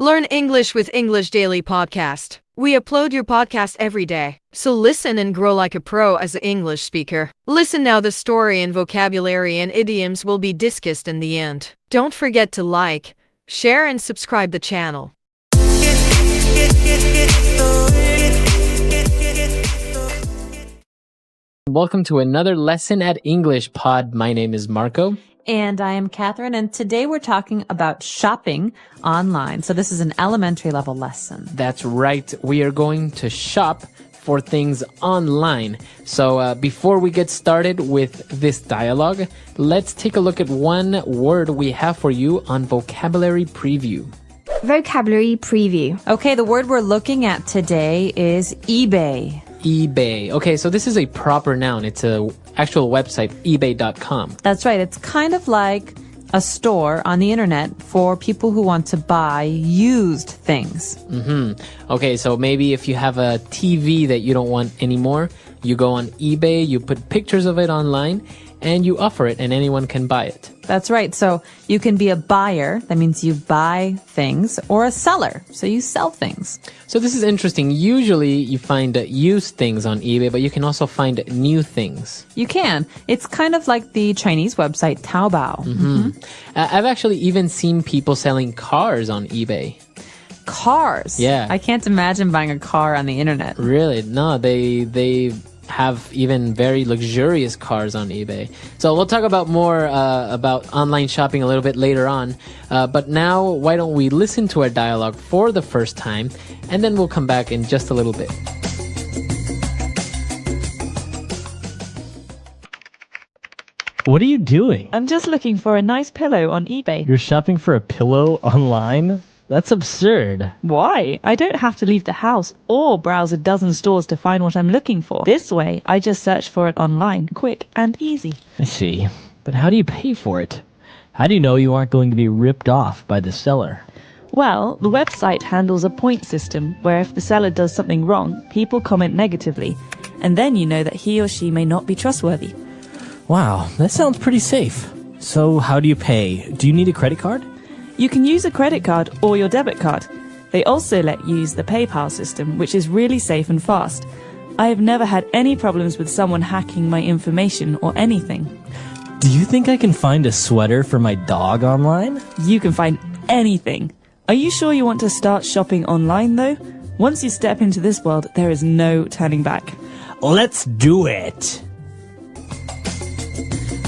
Learn English with English Daily Podcast. We upload your podcast every day, so listen and grow like a pro as an English speaker. Listen now, the story and vocabulary and idioms will be discussed in the end. Don't forget to like, share and subscribe the channel. Welcome to another lesson at English Pod. My name is Marco. And I am Catherine, and today we're talking about shopping online. So this is an elementary level lesson. That's right. We are going to shop for things online. So before we get started with this dialogue, let's take a look at one word we have for you on Vocabulary Preview. Vocabulary Preview. Okay, the word we're looking at today is eBay. eBay. Okay, so this is a proper noun. It's an actual website, ebay.com. That's right. It's kind of like a store on the internet for people who want to buy used things. Okay, so maybe if you have a TV that you don't want anymore, you go on eBay, you put pictures of it online, and you offer it, and anyone can buy it. That's right. So you can be a buyer. That means you buy things, or a seller. So you sell things. So this is interesting. Usually you find used things on eBay, but you can also find new things. You can. It's kind of like the Chinese website Taobao. I've actually even seen people selling cars on eBay. Cars? Yeah. I can't imagine buying a car on the internet. Really? No, they have even very luxurious cars on eBay. So we'll talk about more about online shopping a little bit later on. But now, why don't we listen to our dialogue for the first time, and then we'll come back in just a little bit. What are you doing? I'm just looking for a nice pillow on eBay. You're shopping for a pillow online? That's absurd. Why? I don't have to leave the house or browse a dozen stores to find what I'm looking for. This way, I just search for it online, quick and easy. I see. But how do you pay for it? How do you know you aren't going to be ripped off by the seller? Well, the website handles a point system where if the seller does something wrong, people comment negatively, and then you know that he or she may not be trustworthy. Wow, that sounds pretty safe. So how do you pay? Do you need a credit card? You can use a credit card or your debit card. They also let you use the PayPal system, which is really safe and fast. I have never had any problems with someone hacking my information or anything. Do you think I can find a sweater for my dog online? You can find anything. Are you sure you want to start shopping online, though? Once you step into this world, there is no turning back. Let's do it!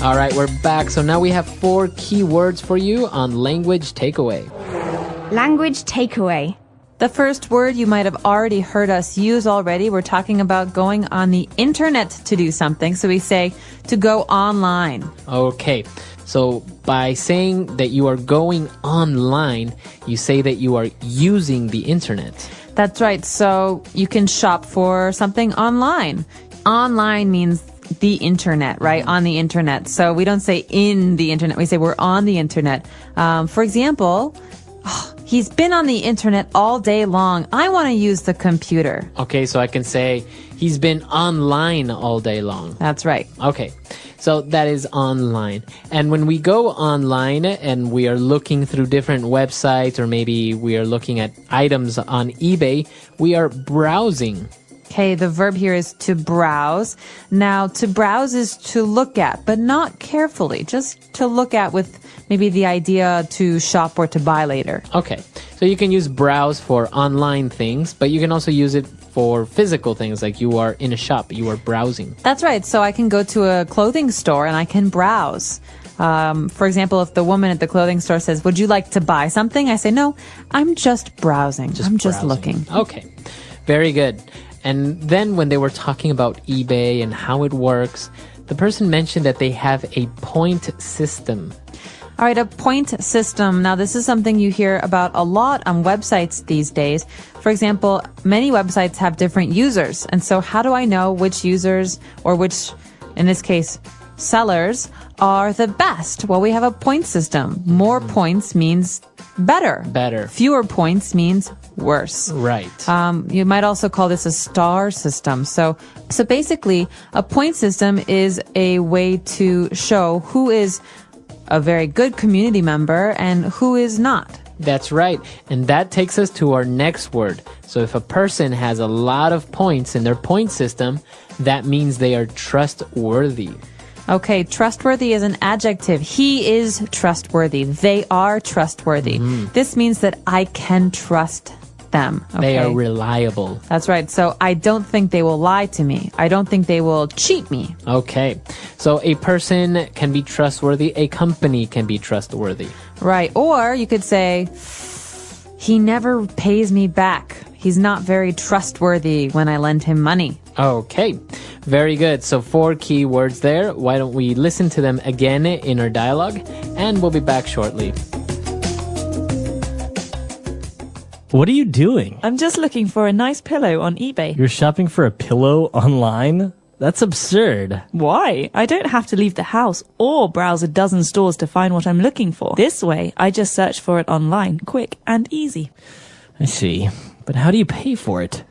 All right, we're back. So now we have 4 key words for you on Language Takeaway. Language Takeaway. The first word you might have already heard us use already. We're talking about going on the internet to do something. So we say to go online. Okay, so by saying that you are going online, you say that you are using the internet. That's right. So you can shop for something online. Online means the internet, right? On the internet. So we don't say in the internet. We say we're on the internet. For example, he's been on the internet all day long. I want to use the computer. Okay, so I can say he's been online all day long. That's right. Okay, so that is online. And when we go online and we are looking through different websites, or maybe we are looking at items on eBay, we are browsing. Okay, the verb here is to browse. Now, to browse is to look at, but not carefully, just to look at with maybe the idea to shop or to buy later. Okay, so you can use browse for online things, but you can also use it for physical things, like you are in a shop, you are browsing. That's right. So I can go to a clothing store and I can browse. For example, if the woman at the clothing store says, "Would you like to buy something?" I say, "No, I'm just browsing. I'm just looking." Okay, very good. And then when they were talking about eBay and how it works, the person mentioned that they have a point system. All right, a point system. Now, this is something you hear about a lot on websites these days. For example, many websites have different users. And so how do I know which users, or which, in this case, sellers, are the best? Well, we have a point system. More points means better. Better. Fewer points means worse. Right. You might also call this a star system. So basically, a point system is a way to show who is a very good community member and who is not. That's right. And that takes us to our next word. So if a person has a lot of points in their point system, that means they are trustworthy. Okay, trustworthy is an adjective. He is trustworthy. They are trustworthy. This means that I can trust them. Okay? They are reliable. That's right. So I don't think they will lie to me. I don't think they will cheat me. Okay. So a person can be trustworthy. A company can be trustworthy. Right. Or you could say, he never pays me back. He's not very trustworthy when I lend him money. Okay. Very good. So 4 key words there. Why don't we listen to them again in our dialogue? And we'll be back shortly. What are you doing? I'm just looking for a nice pillow on eBay. You're shopping for a pillow online? That's absurd. Why? I don't have to leave the house or browse a dozen stores to find what I'm looking for. This way, I just search for it online, quick and easy. I see. But how do you pay for it?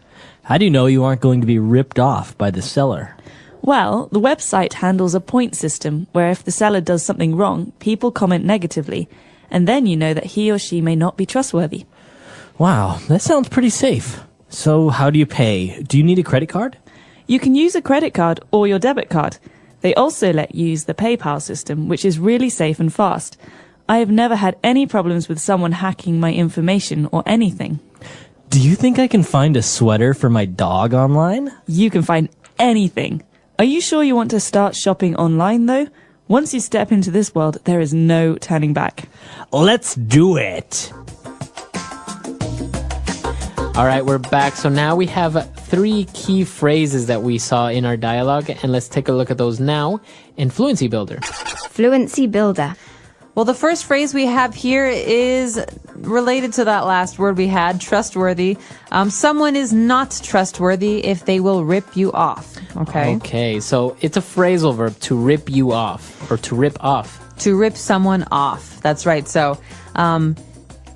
How do you know you aren't going to be ripped off by the seller? Well, the website handles a point system where if the seller does something wrong, people comment negatively, and then you know that he or she may not be trustworthy. Wow, that sounds pretty safe. So how do you pay? Do you need a credit card? You can use a credit card or your debit card. They also let you use the PayPal system, which is really safe and fast. I have never had any problems with someone hacking my information or anything. Do you think I can find a sweater for my dog online? You can find anything. Are you sure you want to start shopping online, though? Once you step into this world, there is no turning back. Let's do it! All right, we're back. So now we have 3 key phrases that we saw in our dialogue, and let's take a look at those now in Fluency Builder. Fluency builder. Well, the first phrase we have here is related to that last word we had, trustworthy. Someone is not trustworthy if they will rip you off. Okay. Okay, so it's a phrasal verb, to rip you off, or to rip off. To rip someone off. That's right. So,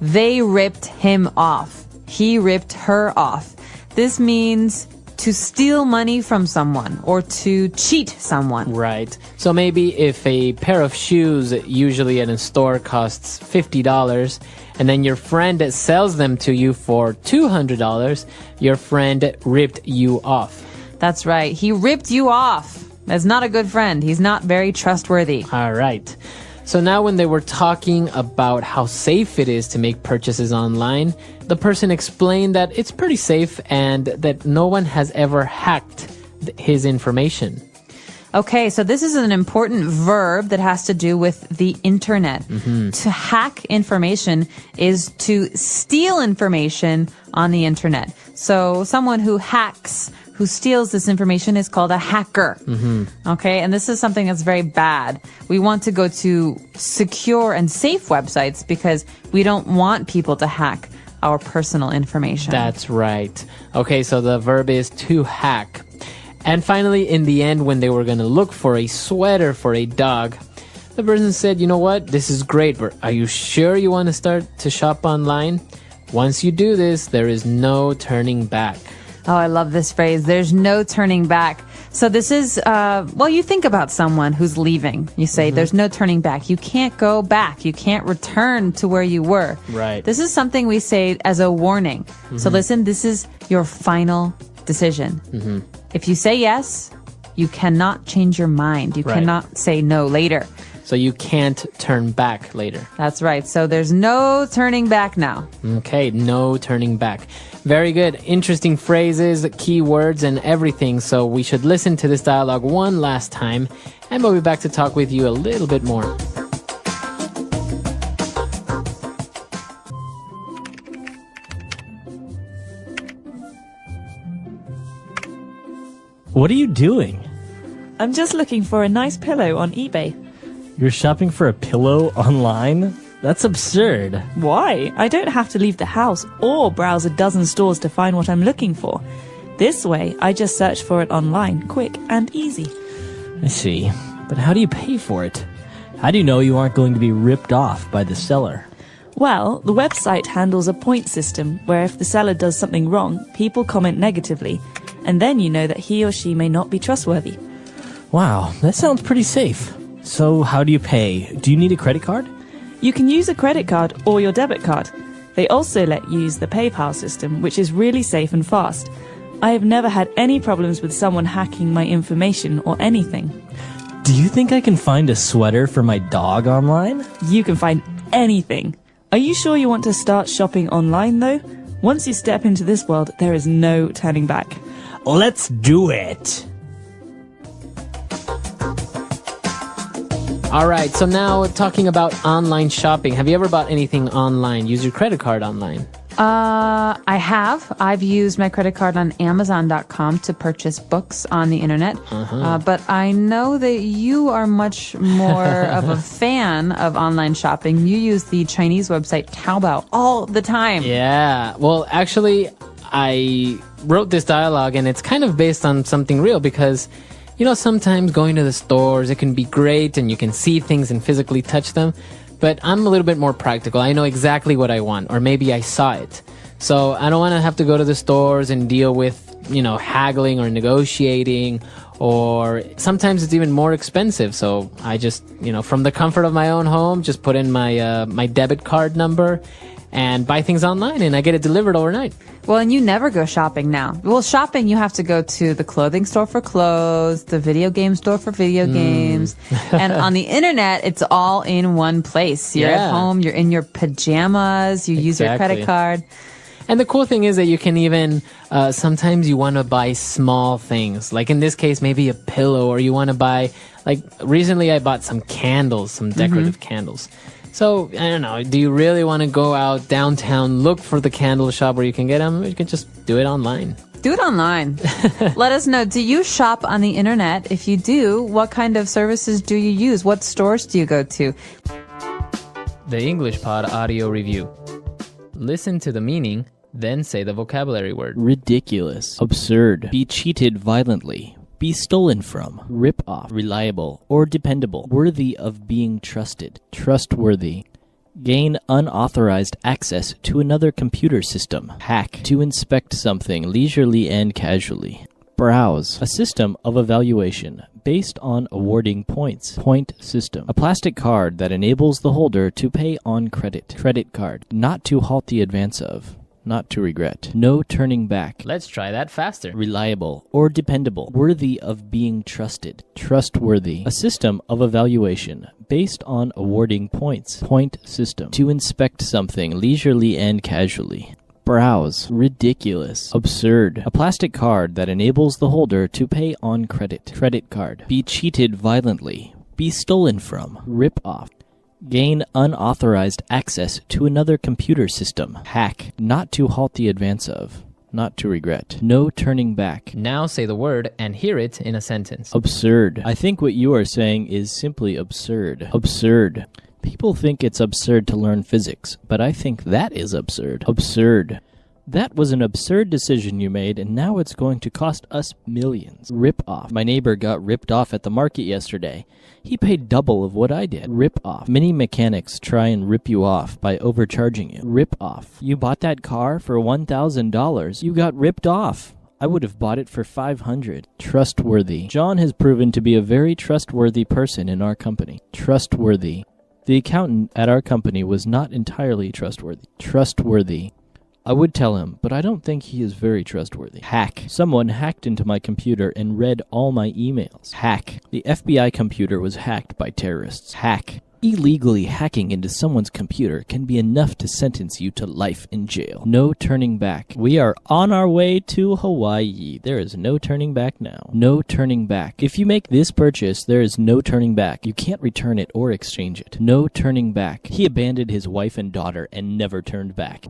they ripped him off. He ripped her off. This means to steal money from someone or to cheat someone. Right. So maybe if a pair of shoes usually at a store costs $50 and then your friend sells them to you for $200, your friend ripped you off. That's right. He ripped you off. That's not a good friend. He's not very trustworthy. All right. So now when they were talking about how safe it is to make purchases online, the person explained that it's pretty safe and that no one has ever hacked his information. Okay, so this is an important verb that has to do with the internet. To hack information is to steal information on the internet. So someone who hacks, who steals this information is called a hacker. Okay, and this is something that's very bad. We want to go to secure and safe websites because we don't want people to hack our personal information. That's right. Okay, so the verb is to hack. And finally, in the end, when they were going to look for a sweater for a dog, the person said, you know what, this is great, but are you sure you want to start to shop online? Once you do this, there is no turning back. Oh, I love this phrase. There's no turning back. So this is, well, you think about someone who's leaving. You say, there's no turning back. You can't go back. You can't return to where you were. Right. This is something we say as a warning. So listen, this is your final decision. If you say yes, you cannot change your mind. You cannot say no later. So you can't turn back later. That's right. So there's no turning back now. Okay, no turning back. Very good. Interesting phrases, keywords, and everything. So we should listen to this dialogue one last time, and we'll be back to talk with you a little bit more. What are you doing? I'm just looking for a nice pillow on eBay. You're shopping for a pillow online? That's absurd. Why? I don't have to leave the house or browse a dozen stores to find what I'm looking for. This way, I just search for it online, quick and easy. I see. But how do you pay for it? How do you know you aren't going to be ripped off by the seller? Well, the website handles a point system where if the seller does something wrong, people comment negatively, and then you know that he or she may not be trustworthy. Wow, that sounds pretty safe. So how do you pay? Do you need a credit card? You can use a credit card or your debit card. They also let you use the PayPal system, which is really safe and fast. I have never had any problems with someone hacking my information or anything. Do you think I can find a sweater for my dog online? You can find anything. Are you sure you want to start shopping online, though? Once you step into this world, there is no turning back. Let's do it! All right, so now talking about online shopping. Have you ever bought anything online? Use your credit card online? I have. I've used my credit card on Amazon.com to purchase books on the internet. But I know that you are much more of a fan of online shopping. You use the Chinese website Taobao all the time. Yeah. Well, actually, I wrote this dialogue, and it's kind of based on something real because, you know, sometimes going to the stores, it can be great and you can see things and physically touch them. But I'm a little bit more practical. I know exactly what I want, or maybe I saw it. So I don't want to have to go to the stores and deal with, you know, haggling or negotiating, or sometimes it's even more expensive. So I just, you know, from the comfort of my own home, just put in my my debit card number and buy things online, and I get it delivered overnight. Well, and you never go shopping now. Well, shopping, you have to go to the clothing store for clothes, the video game store for video games. And on the internet, it's all in one place. You're at home, you're in your pajamas, you use your credit card. And the cool thing is that you can even, sometimes you want to buy small things. Like in this case, maybe a pillow, or you want to buy, like recently I bought some candles, some decorative candles. So, I don't know, do you really want to go out downtown, look for the candle shop where you can get them? You can just do it online. Do it online. Let us know. Do you shop on the internet? If you do, what kind of services do you use? What stores do you go to? The English Pod Audio Review. Listen to the meaning, then say the vocabulary word. Ridiculous, absurd, be cheated violently, be stolen from, rip off, reliable or dependable, worthy of being trusted, trustworthy. Gain unauthorized access to another computer system, hack, to inspect something leisurely and casually. Browse, a system of evaluation based on awarding points, point system. A plastic card that enables the holder to pay on credit, credit card, not to halt the advance of, not to regret. No turning back. Let's try that faster. Reliable or dependable, worthy of being trusted, trustworthy. A system of evaluation based on awarding points, point system. To inspect something leisurely and casually. Browse, ridiculous, absurd. A plastic card that enables the holder to pay on credit, credit card. Be cheated violently, be stolen from, rip off. Gain unauthorized access to another computer system, hack, not to halt the advance of, not to regret. No turning back. Now say the word and hear it in a sentence. Absurd. I think what you are saying is simply absurd. Absurd. People think it's absurd to learn physics, but I think that is absurd. Absurd. That was an absurd decision you made, and now it's going to cost us millions. Rip off. My neighbor got ripped off at the market yesterday. He paid double of what I did. Rip off. Many mechanics try and rip you off by overcharging you. Rip off. You bought that car for $1,000. You got ripped off. I would have bought it for $500. Trustworthy. John has proven to be a very trustworthy person in our company. Trustworthy. The accountant at our company was not entirely trustworthy. Trustworthy. I would tell him, but I don't think he is very trustworthy. Hack. Someone hacked into my computer and read all my emails. Hack. The FBI computer was hacked by terrorists. Hack. Illegally hacking into someone's computer can be enough to sentence you to life in jail. No turning back. We are on our way to Hawaii. There is no turning back now. No turning back. If you make this purchase, there is no turning back. You can't return it or exchange it. No turning back. He abandoned his wife and daughter and never turned back.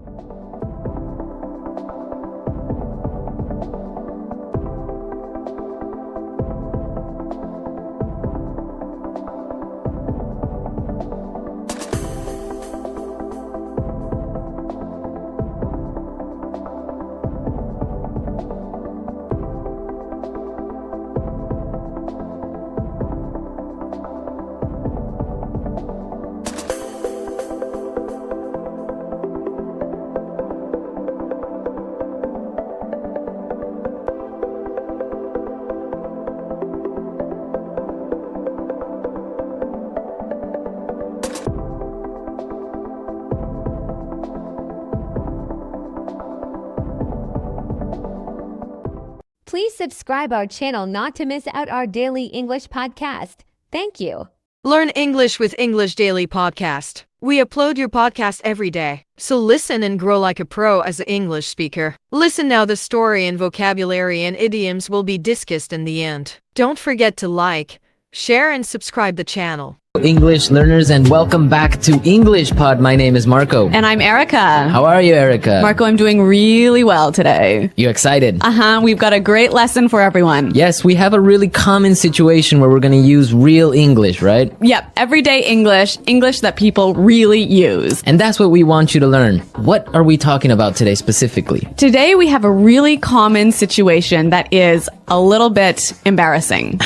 Please subscribe our channel not to miss out our daily English podcast. Thank you. Learn English with English Daily Podcast. We upload your podcast every day, so listen and grow like a pro as an English speaker. Listen now, the story and vocabulary and idioms will be discussed in the end. Don't forget to like, share and subscribe the channel. English learners, and welcome back to English Pod. My name is Marco. And I'm Erica. How are you, Erica? Marco, I'm doing really well today. You excited? We've got a great lesson for everyone. Yes, we have a really common situation where we're going to use real English, right? Yep, everyday English, English that people really use. And that's what we want you to learn. What are we talking about today specifically? Today we have a really common situation that is a little bit embarrassing.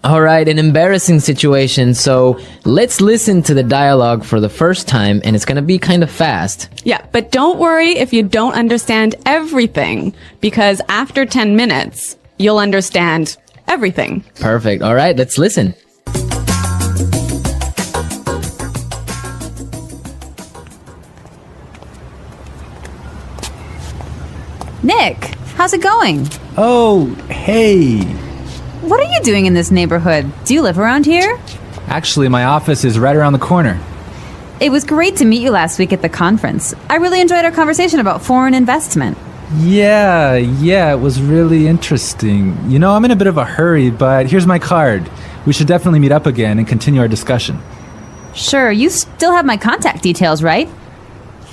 All right, an embarrassing situation. So let's listen to the dialogue for the first time, and it's going to be kind of fast. Yeah, but don't worry if you don't understand everything, because after 10 minutes, you'll understand everything. Perfect. All right, let's listen. Nick, how's it going? Oh, hey. What are you doing in this neighborhood? Do you live around here? Actually, my office is right around the corner. It was great to meet you last week at the conference. I really enjoyed our conversation about foreign investment. Yeah, it was really interesting. You know, I'm in a bit of a hurry, but here's my card. We should definitely meet up again and continue our discussion. Sure, you still have my contact details, right?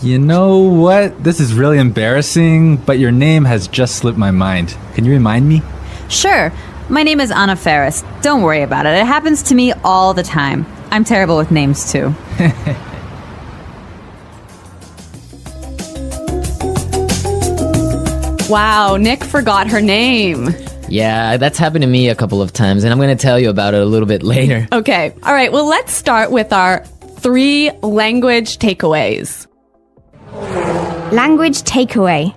You know what? This is really embarrassing, but your name has just slipped my mind. Can you remind me? Sure. My name is Anna Ferris. Don't worry about it. It happens to me all the time. I'm terrible with names, too. Wow, Nick forgot her name. Yeah, that's happened to me a couple of times, and I'm going to tell you about it a little bit later. Okay, all right, well, let's start with our 3 language takeaways. Language takeaway.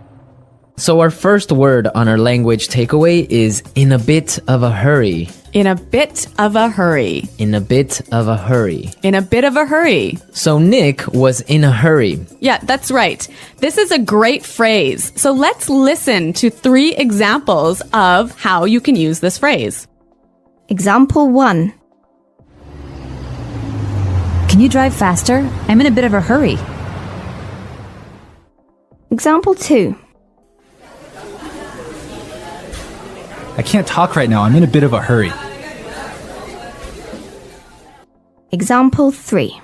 So our first word on our language takeaway is in a bit of a hurry. In a bit of a hurry. In a bit of a hurry. In a bit of a hurry. So Nick was in a hurry. Yeah, that's right. This is a great phrase. So let's listen to 3 examples of how you can use this phrase. Example 1. Can you drive faster? I'm in a bit of a hurry. Example 2. I can't talk right now. I'm in a bit of a hurry. Example 3.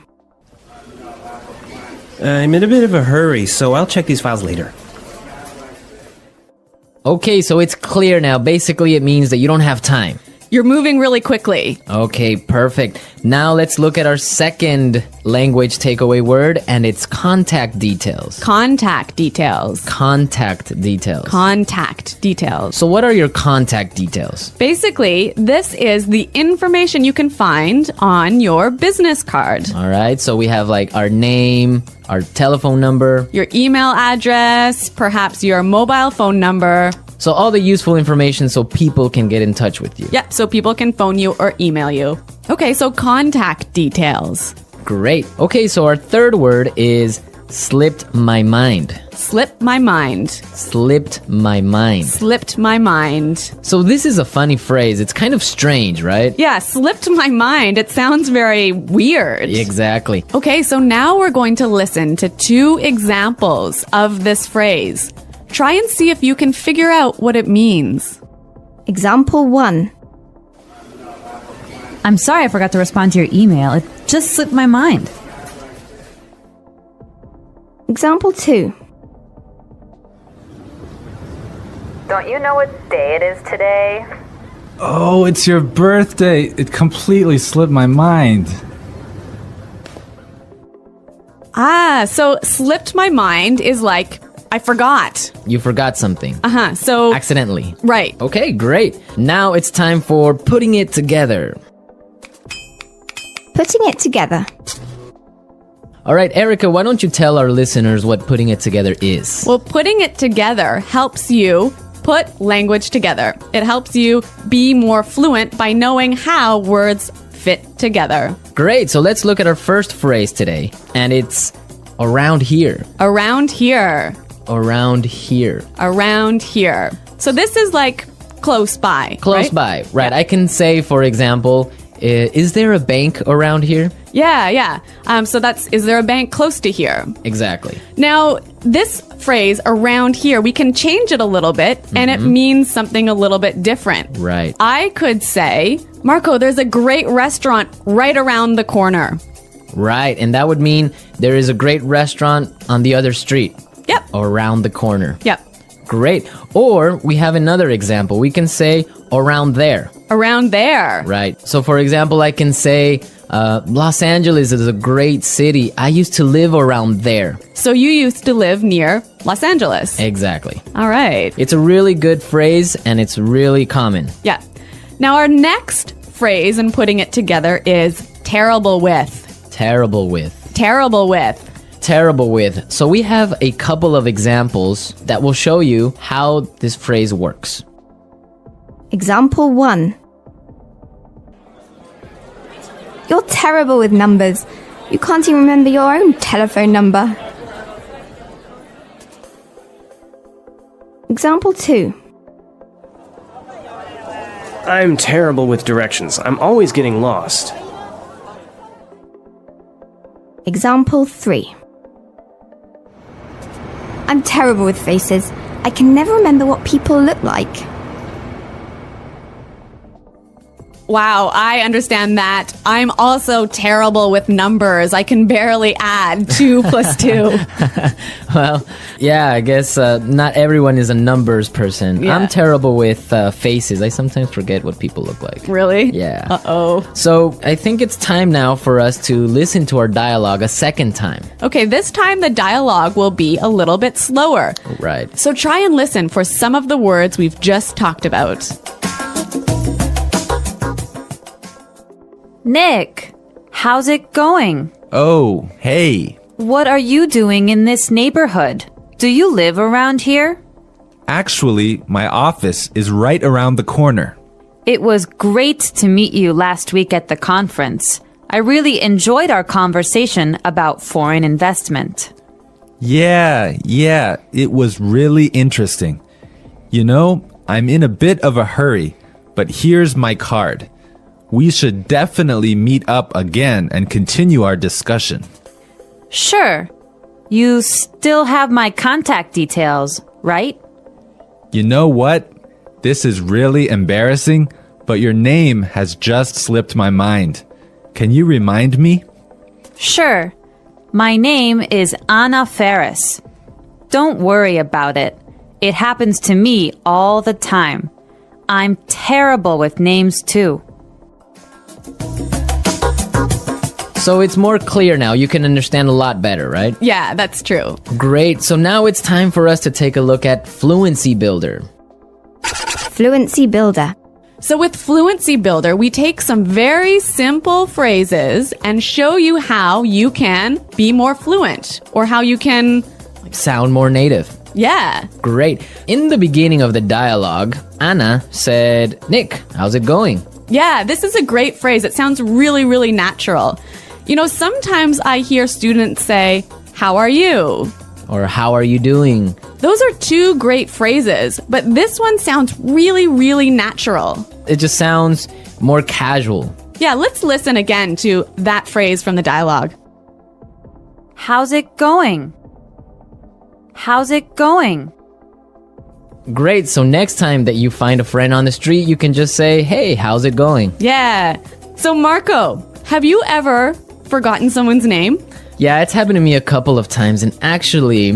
I'm in a bit of a hurry, so I'll check these files later. Okay, so it's clear now. Basically, it means that you don't have time. You're moving really quickly. Okay, perfect. Now let's look at our second language takeaway word, and it's contact details. Contact details. Contact details. Contact details. So what are your contact details? Basically, this is the information you can find on your business card. All right, so we have like our name, our telephone number, Your email address, perhaps your mobile phone number. so all the useful information so people can get in touch with you. Yeah, so people can phone you or email you. Okay, so contact details. Great. Okay, so our third word is slipped my mind. Slipped my mind. Slipped my mind. Slipped my mind. So this is a funny phrase. It's kind of strange, right? Yeah, slipped my mind. It sounds very weird. Exactly. Okay, so now we're going to listen to 2 examples of this phrase. Try and see if you can figure out what it means. Example 1. I'm sorry I forgot to respond to your email. It just slipped my mind. Example 2. Don't you know what day it is today? Oh, it's your birthday. It completely slipped my mind. So slipped my mind is like, I forgot. You forgot something. So Accidentally. right. Okay, great. Now it's time for putting it together. Putting it together. All right, Erica, why don't you tell our listeners what putting it together is? Well, putting it together helps you put language together. It helps you be more fluent by knowing how words fit together. Great, so let's look at our first phrase today, and it's around here. Around here. Around here. Around here. So this is like close by. Close by, right. I can say, for example, is there a bank around here? Yeah. So that's, is there a bank close to here? Exactly. Now, this phrase, around here, we can change it a little bit, and it means something a little bit different. Right. I could say, Marco, there's a great restaurant right around the corner. Right, and that would mean there is a great restaurant on the other street. Yep. Or around the corner. Yep. Great. Or we have another example. We can say around there. Around there. Right. So for example, I can say Los Angeles is a great city. I used to live around there. So you used to live near Los Angeles. Exactly. All right. It's a really good phrase and it's really common. Yeah. Now our next phrase in putting it together is terrible with. Terrible with. Terrible with. Terrible with. So we have a couple of examples that will show you how this phrase works. Example 1. You're terrible with numbers. You can't even remember your own telephone number. Example 2. I'm terrible with directions. I'm always getting lost. Example 3. I'm terrible with faces. I can never remember what people look like. Wow, I understand that. I'm also terrible with numbers. I can barely add 2 plus 2. Well, yeah, I guess not everyone is a numbers person. Yeah. I'm terrible with faces. I sometimes forget what people look like. Really? Yeah. Uh-oh. So I think it's time now for us to listen to our dialogue a second time. Okay, this time the dialogue will be a little bit slower. Right. So try and listen for some of the words we've just talked about. Nick, how's it going? Oh, hey. What are you doing in this neighborhood? Do you live around here? Actually, my office is right around the corner. It was great to meet you last week at the conference. I really enjoyed our conversation about foreign investment. Yeah, it was really interesting. You know, I'm in a bit of a hurry, but here's my card. We should definitely meet up again and continue our discussion. Sure. You still have my contact details, right? You know what? This is really embarrassing, but your name has just slipped my mind. Can you remind me? Sure. My name is Anna Ferris. Don't worry about it. It happens to me all the time. I'm terrible with names too. So it's more clear now. You can understand a lot better, right? Yeah, that's true. Great. So now it's time for us to take a look at Fluency Builder. Fluency Builder. So with Fluency Builder, we take some very simple phrases and show you how you can be more fluent or how you can... Sound more native. Yeah. Great. In the beginning of the dialogue, Anna said, Nick, how's it going? Yeah, this is a great phrase. It sounds really, really natural. You know, sometimes I hear students say, how are you? Or how are you doing? Those are 2 great phrases, but this one sounds really, really natural. It just sounds more casual. Yeah, let's listen again to that phrase from the dialogue. How's it going? How's it going? Great. So next time that you find a friend on the street, you can just say, hey, how's it going? Yeah. So Marco, have you ever forgotten someone's name? Yeah, it's happened to me a couple of times. And actually,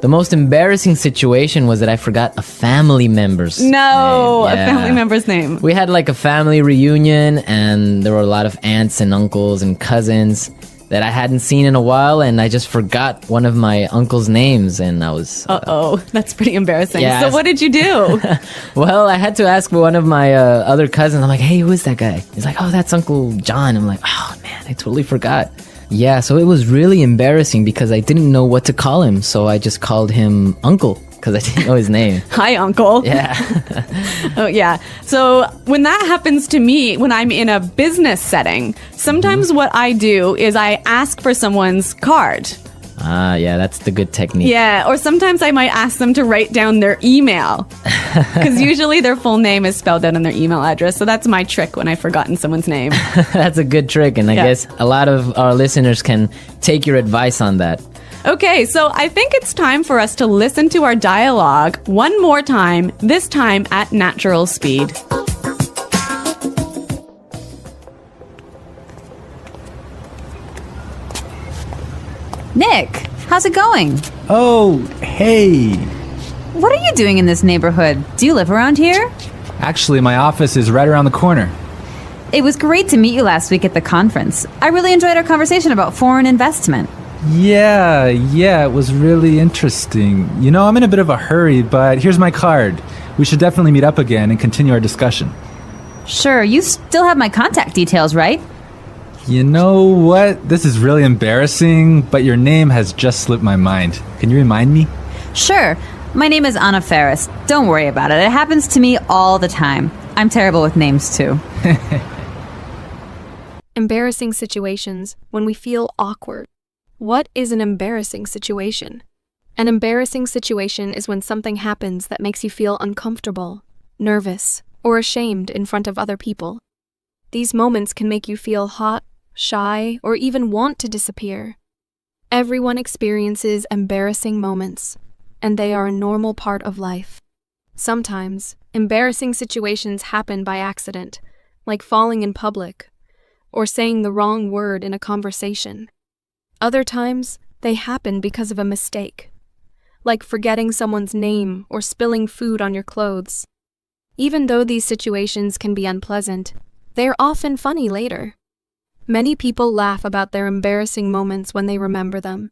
the most embarrassing situation was that I forgot a family member's name. No, Yeah. a family member's name. We had like a family reunion and there were a lot of aunts and uncles and cousins that I hadn't seen in a while, and I just forgot one of my uncle's names, and I was... Uh-oh, that's pretty embarrassing. Yeah, so what did you do? Well, I had to ask one of my other cousins. I'm like, hey, who is that guy? He's like, oh, that's Uncle John. I'm like, oh, man, I totally forgot. Yeah, so it was really embarrassing because I didn't know what to call him, so I just called him Uncle because I didn't know his name. Hi, Uncle. Yeah. Oh, yeah. So when that happens to me, when I'm in a business setting, sometimes what I do is I ask for someone's card. Ah, yeah, that's the good technique. Yeah, or sometimes I might ask them to write down their email. Because usually their full name is spelled out on their email address. So that's my trick when I've forgotten someone's name. That's a good trick, and I guess a lot of our listeners can take your advice on that. Okay, so I think it's time for us to listen to our dialogue one more time, this time at natural speed. Nick, how's it going? Oh, hey. What are you doing in this neighborhood? Do you live around here? Actually, my office is right around the corner. It was great to meet you last week at the conference. I really enjoyed our conversation about foreign investment. Yeah, it was really interesting. You know, I'm in a bit of a hurry, but here's my card. We should definitely meet up again and continue our discussion. Sure, you still have my contact details, right? You know what? This is really embarrassing, but your name has just slipped my mind. Can you remind me? Sure. My name is Anna Ferris. Don't worry about it. It happens to me all the time. I'm terrible with names, too. Embarrassing situations when we feel awkward. What is an embarrassing situation? An embarrassing situation is when something happens that makes you feel uncomfortable, nervous, or ashamed in front of other people. These moments can make you feel hot, shy, or even want to disappear. Everyone experiences embarrassing moments, and they are a normal part of life. Sometimes, embarrassing situations happen by accident, like falling in public, or saying the wrong word in a conversation. Other times, they happen because of a mistake, like forgetting someone's name or spilling food on your clothes. Even though these situations can be unpleasant, they are often funny later. Many people laugh about their embarrassing moments when they remember them.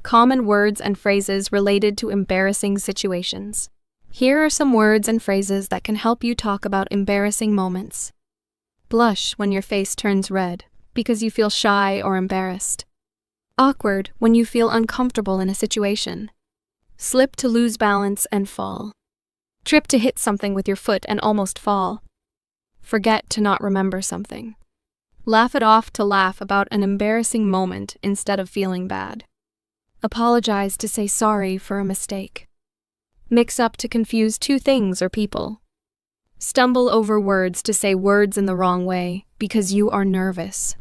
Common words and phrases related to embarrassing situations. Here are some words and phrases that can help you talk about embarrassing moments. Blush when your face turns red because you feel shy or embarrassed. Awkward when you feel uncomfortable in a situation. Slip to lose balance and fall. Trip to hit something with your foot and almost fall. Forget to not remember something. Laugh it off to laugh about an embarrassing moment instead of feeling bad. Apologize to say sorry for a mistake. Mix up to confuse two things or people. Stumble over words to say words in the wrong way because you are nervous.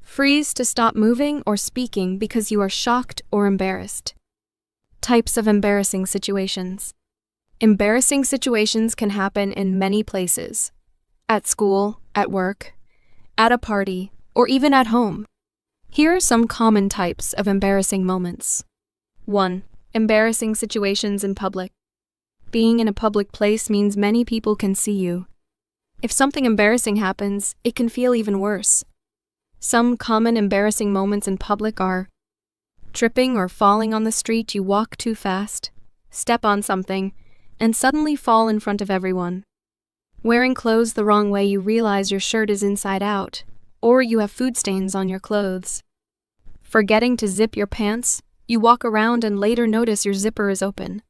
Freeze to stop moving or speaking because you are shocked or embarrassed. Types of embarrassing situations. Embarrassing situations can happen in many places. At school, at work, at a party, or even at home. Here are some common types of embarrassing moments. 1. Embarrassing situations in public. Being in a public place means many people can see you. If something embarrassing happens, it can feel even worse. Some common embarrassing moments in public are tripping or falling on the street, you walk too fast, step on something, and suddenly fall in front of everyone. Wearing clothes the wrong way, you realize your shirt is inside out, or you have food stains on your clothes. Forgetting to zip your pants, you walk around and later notice your zipper is open.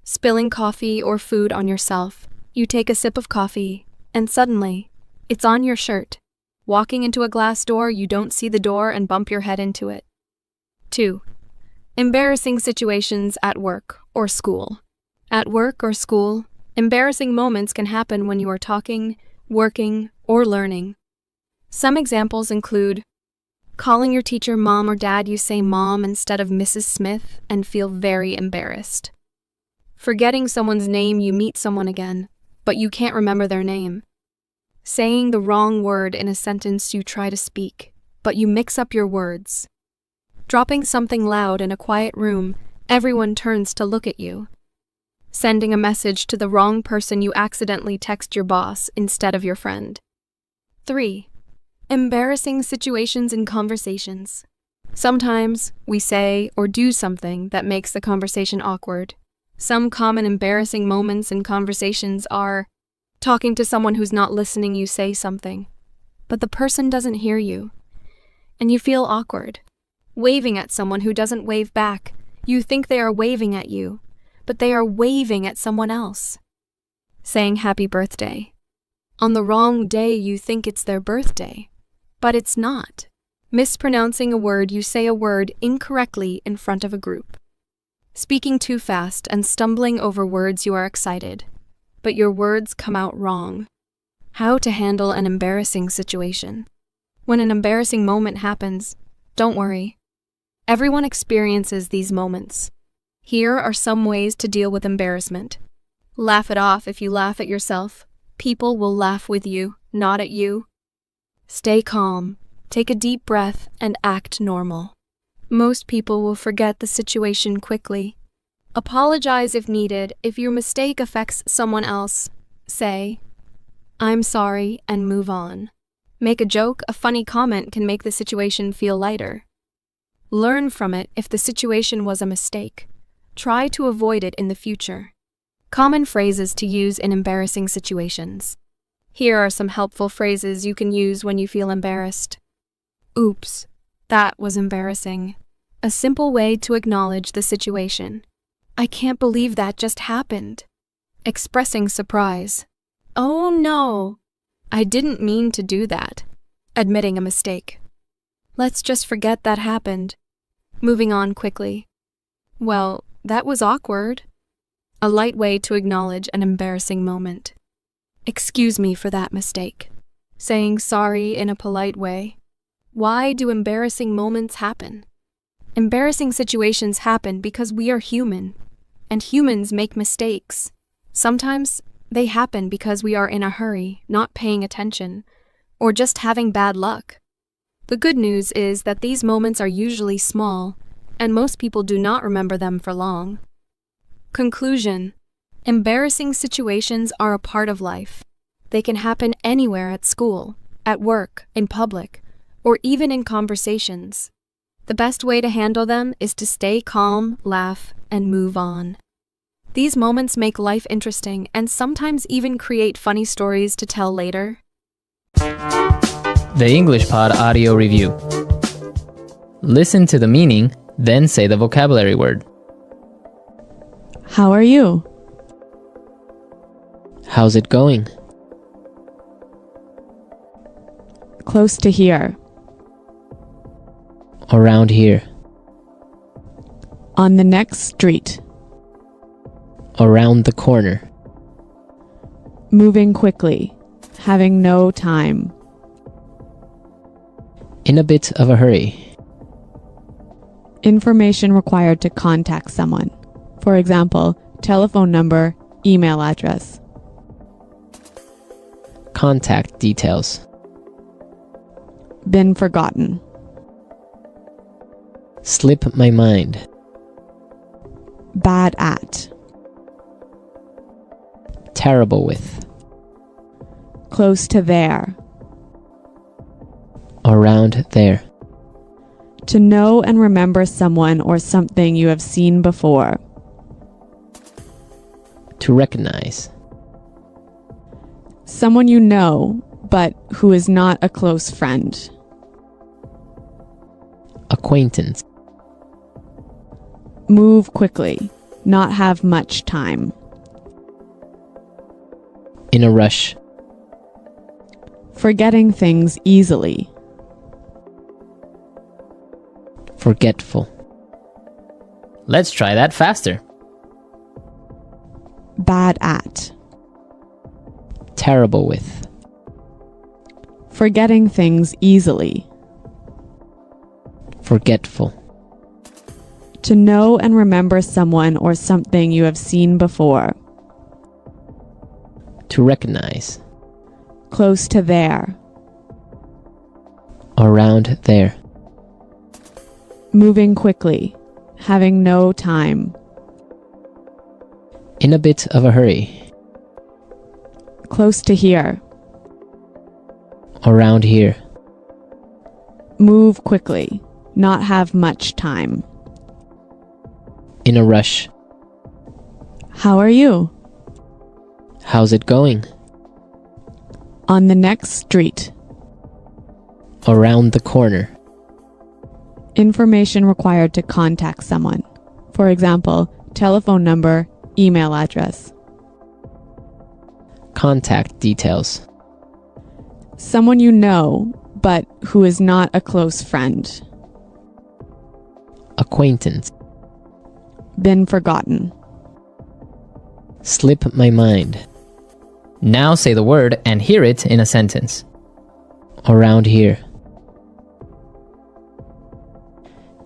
Spilling coffee or food on yourself, you take a sip of coffee, and suddenly, it's on your shirt. Walking into a glass door, you don't see the door and bump your head into it. 2. Embarrassing situations at work or school. At work or school, embarrassing moments can happen when you are talking, working, or learning. Some examples include calling your teacher mom or dad, you say mom instead of Mrs. Smith and feel very embarrassed. Forgetting someone's name, you meet someone again, but you can't remember their name. Saying the wrong word in a sentence you try to speak, but you mix up your words. Dropping something loud in a quiet room, everyone turns to look at you. Sending a message to the wrong person, you accidentally text your boss instead of your friend. 3. Embarrassing situations in conversations. Sometimes we say or do something that makes the conversation awkward. Some common embarrassing moments in conversations are talking to someone who's not listening, you say something, but the person doesn't hear you, and you feel awkward. Waving at someone who doesn't wave back, you think they are waving at you, but they are waving at someone else. Saying happy birthday. On the wrong day, you think it's their birthday, but it's not. Mispronouncing a word, you say a word incorrectly in front of a group. speaking too fast and stumbling over words you are excited, but your words come out wrong. How to handle an embarrassing situation. When an embarrassing moment happens, don't worry. Everyone experiences these moments. Here are some ways to deal with embarrassment. Laugh it off. If you laugh at yourself, people will laugh with you, not at you. Stay calm, take a deep breath, and act normal. Most people will forget the situation quickly. Apologize if needed. If your mistake affects someone else, say, "I'm sorry," and move on. Make a joke. A funny comment can make the situation feel lighter. Learn from it if the situation was a mistake. Try to avoid it in the future. Common phrases to use in embarrassing situations. Here are some helpful phrases you can use when you feel embarrassed. Oops, that was embarrassing. A simple way to acknowledge the situation. I can't believe that just happened. Expressing surprise. Oh no, I didn't mean to do that. Admitting a mistake. Let's just forget that happened. Moving on quickly. Well, that was awkward. A light way to acknowledge an embarrassing moment. Excuse me for that mistake. Saying sorry in a polite way. Why do embarrassing moments happen? Embarrassing situations happen because we are human, and humans make mistakes. Sometimes they happen because we are in a hurry, not paying attention, or just having bad luck. The good news is that these moments are usually small, and most people do not remember them for long. Conclusion: embarrassing situations are a part of life. They can happen anywhere at school, at work, in public, or even in conversations. The best way to handle them is to stay calm, laugh, and move on. These moments make life interesting and sometimes even create funny stories to tell later. The English Pod Audio Review. Listen to the meaning, then say the vocabulary word. How are you? How's it going? Close to here. Around here. On the next street. Around the corner. Moving quickly. Having no time. In a bit of a hurry. Information required to contact someone. For example, telephone number, email address. Contact details. Been forgotten. Slip my mind. Bad at. Terrible with. Close to there. Around there. To know and remember someone or something you have seen before. To recognize. Someone you know, but who is not a close friend. Acquaintance. Move quickly. Not have much time. In a rush. Forgetting things easily. Forgetful. Let's try that faster. Bad at. Terrible with. Forgetting things easily. Forgetful. To know and remember someone or something you have seen before. To recognize. Close to there. Around there. Moving quickly. Having no time. In a bit of a hurry. Close to here. Around here. Move quickly. Not have much time. In a rush. How are you? How's it going? On the next street. Around the corner. Information required to contact someone. For example, telephone number, email address. Contact details. Someone you know, but who is not a close friend. Acquaintance. been forgotten. Slip my mind. Now say the word and hear it in a sentence. Around here.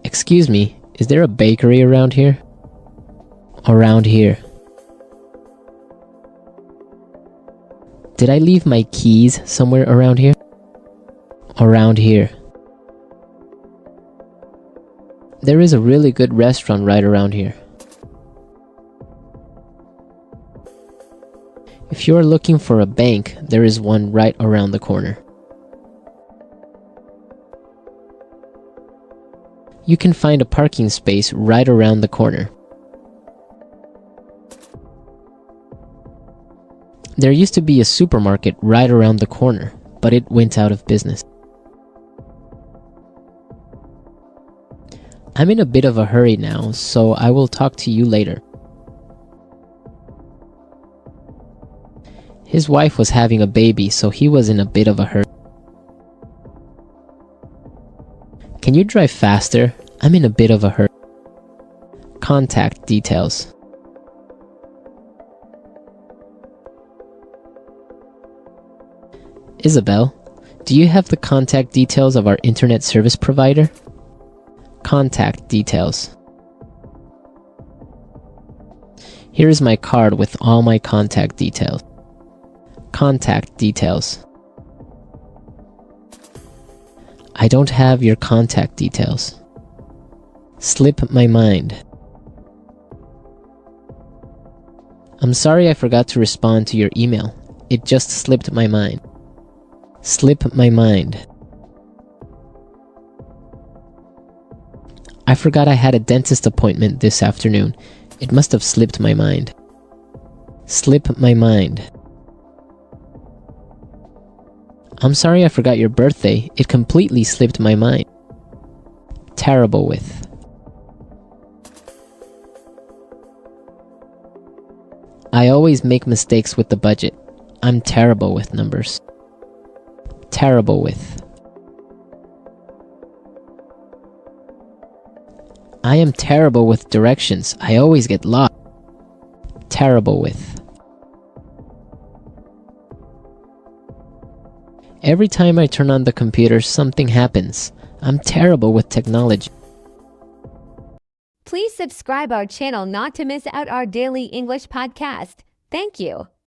Excuse me, is there a bakery around here? Around here. Did I leave my keys somewhere around here? Around here. There is a really good restaurant right around here. If you are looking for a bank, there is one right around the corner. You can find a parking space right around the corner. There used to be a supermarket right around the corner, but it went out of business. I'm in a bit of a hurry now, so I will talk to you later. His wife was having a baby, so he was in a bit of a hurry. Can you drive faster? I'm in a bit of a hurry. Contact details. Isabel, do you have the contact details of our internet service provider? Contact details. Here is my card with all my contact details. Contact details. I don't have your contact details. Slip my mind. I'm sorry I forgot to respond to your email. It just slipped my mind. Slip my mind. I forgot I had a dentist appointment this afternoon. It must have slipped my mind. Slip my mind. I'm sorry I forgot your birthday. It completely slipped my mind. Terrible with. I always make mistakes with the budget. I'm terrible with numbers. Terrible with. I am terrible with directions. I always get lost. Terrible with. Every time I turn on the computer, something happens. I'm terrible with technology. Please subscribe our channel not to miss out our daily English podcast. Thank you.